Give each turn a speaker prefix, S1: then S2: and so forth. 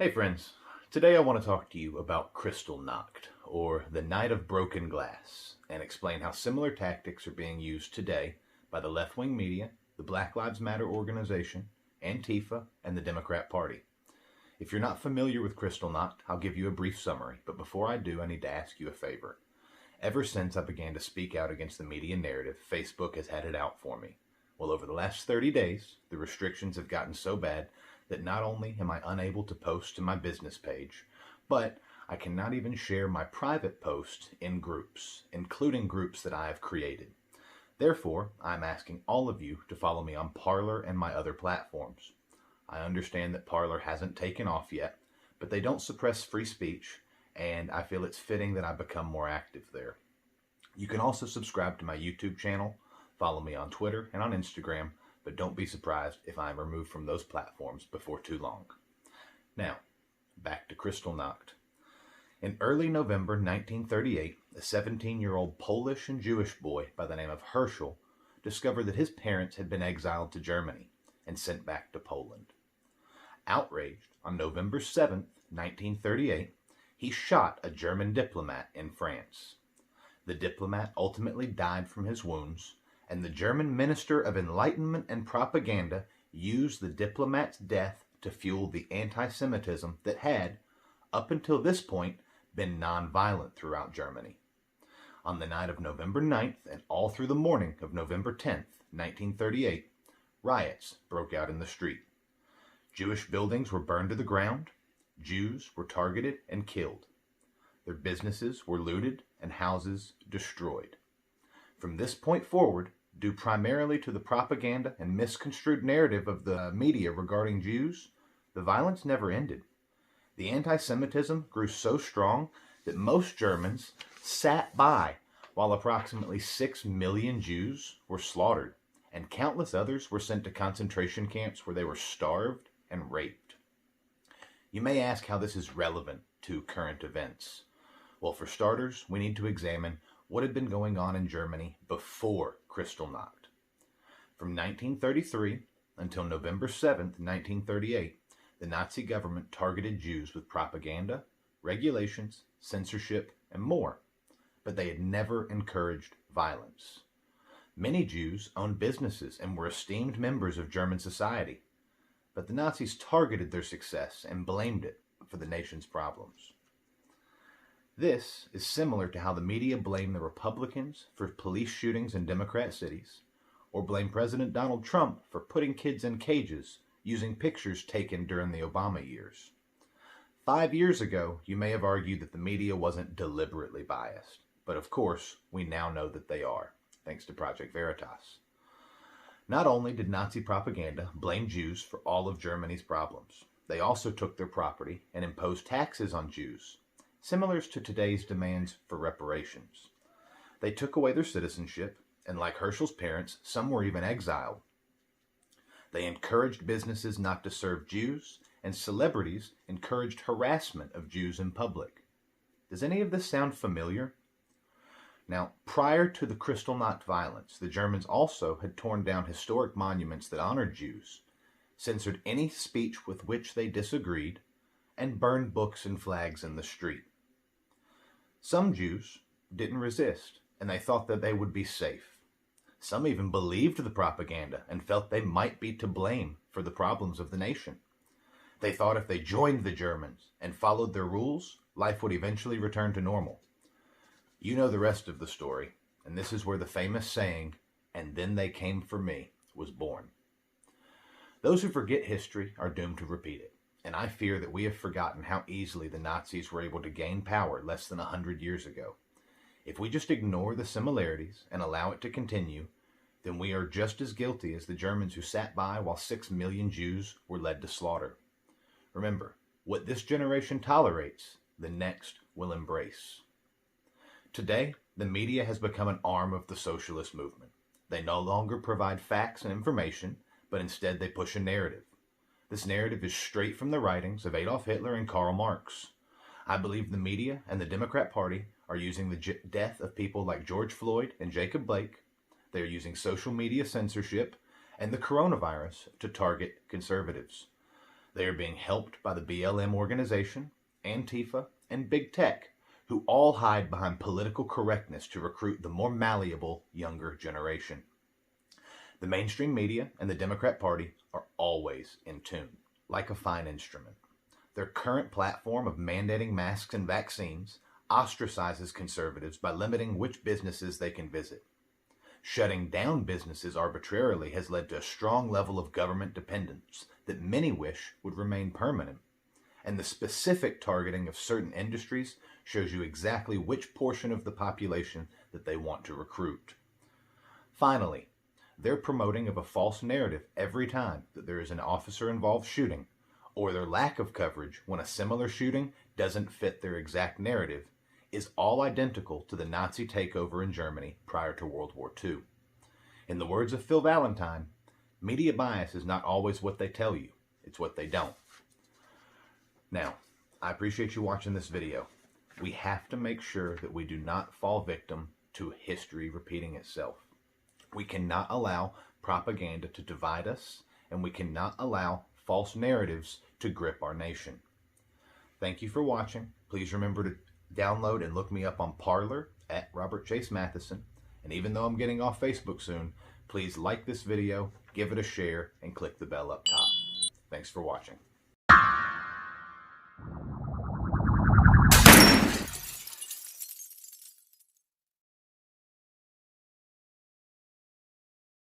S1: Hey friends, today I want to talk to you about Kristallnacht, or the Night of Broken Glass, and explain how similar tactics are being used today by the left-wing media, the Black Lives Matter organization, Antifa, and the Democrat Party. If you're not familiar with Kristallnacht, I'll give you a brief summary, but before I do, I need to ask you a favor. Ever since I began to speak out against the media narrative, Facebook has had it out for me. Well, over the last 30 days, the restrictions have gotten so bad that not only am I unable to post to my business page, but I cannot even share my private posts in groups, including groups that I have created. Therefore, I'm asking all of you to follow me on Parler and my other platforms. I understand that Parler hasn't taken off yet, but they don't suppress free speech, and I feel it's fitting that I become more active there. You can also subscribe to my YouTube channel, follow me on Twitter and on Instagram, but don't be surprised if I am removed from those platforms before too long. Now, back to Kristallnacht. In early November 1938, a 17-year-old Polish and Jewish boy by the name of Herschel discovered that his parents had been exiled to Germany and sent back to Poland. Outraged, on November 7, 1938, he shot a German diplomat in France. The diplomat ultimately died from his wounds, and the German Minister of Enlightenment and Propaganda used the diplomat's death to fuel the anti-Semitism that had, up until this point, been non-violent throughout Germany. On the night of November 9th and all through the morning of November 10th, 1938, riots broke out in the street. Jewish buildings were burned to the ground, Jews were targeted and killed. Their businesses were looted and houses destroyed. From this point forward, due primarily to the propaganda and misconstrued narrative of the media regarding Jews, the violence never ended. The anti-Semitism grew so strong that most Germans sat by while approximately 6 million Jews were slaughtered, and countless others were sent to concentration camps where they were starved and raped. You may ask how this is relevant to current events. Well, for starters, we need to examine what had been going on in Germany before Kristallnacht. From 1933 until November 7, 1938, the Nazi government targeted Jews with propaganda, regulations, censorship, and more, but they had never encouraged violence. Many Jews owned businesses and were esteemed members of German society, but the Nazis targeted their success and blamed it for the nation's problems. This is similar to how the media blame the Republicans for police shootings in Democrat cities, or blame President Donald Trump for putting kids in cages using pictures taken during the Obama years. 5 years ago, you may have argued that the media wasn't deliberately biased, but of course, we now know that they are, thanks to Project Veritas. Not only did Nazi propaganda blame Jews for all of Germany's problems, they also took their property and imposed taxes on Jews, similar to today's demands for reparations. They took away their citizenship, and like Herschel's parents, some were even exiled. They encouraged businesses not to serve Jews, and celebrities encouraged harassment of Jews in public. Does any of this sound familiar? Now, prior to the Kristallnacht violence, the Germans also had torn down historic monuments that honored Jews, censored any speech with which they disagreed, and burned books and flags in the street. Some Jews didn't resist, and they thought that they would be safe. Some even believed the propaganda and felt they might be to blame for the problems of the nation. They thought if they joined the Germans and followed their rules, life would eventually return to normal. You know the rest of the story, and this is where the famous saying, "and then they came for me," was born. Those who forget history are doomed to repeat it, and I fear that we have forgotten how easily the Nazis were able to gain power less than 100 years ago. If we just ignore the similarities and allow it to continue, then we are just as guilty as the Germans who sat by while 6 million Jews were led to slaughter. Remember, what this generation tolerates, the next will embrace. Today, the media has become an arm of the socialist movement. They no longer provide facts and information, but instead they push a narrative. This narrative is straight from the writings of Adolf Hitler and Karl Marx. I believe the media and the Democrat Party are using the death of people like George Floyd and Jacob Blake. They are using social media censorship and the coronavirus to target conservatives. They are being helped by the BLM organization, Antifa, and Big Tech, who all hide behind political correctness to recruit the more malleable younger generation. The mainstream media and the Democrat Party are always in tune, like a fine instrument. Their current platform of mandating masks and vaccines ostracizes conservatives by limiting which businesses they can visit. Shutting down businesses arbitrarily has led to a strong level of government dependence that many wish would remain permanent. And the specific targeting of certain industries shows you exactly which portion of the population that they want to recruit. Finally, their promoting of a false narrative every time that there is an officer-involved shooting, or their lack of coverage when a similar shooting doesn't fit their exact narrative, is all identical to the Nazi takeover in Germany prior to World War II. In the words of Phil Valentine, media bias is not always what they tell you, it's what they don't. Now, I appreciate you watching this video. We have to make sure that we do not fall victim to history repeating itself. We cannot allow propaganda to divide us, and we cannot allow false narratives to grip our nation. Thank you for watching. Please remember to download and look me up on Parler at Robert Chase Matheson. And even though I'm getting off Facebook soon, please like this video, give it a share, and click the bell up top. Thanks for watching.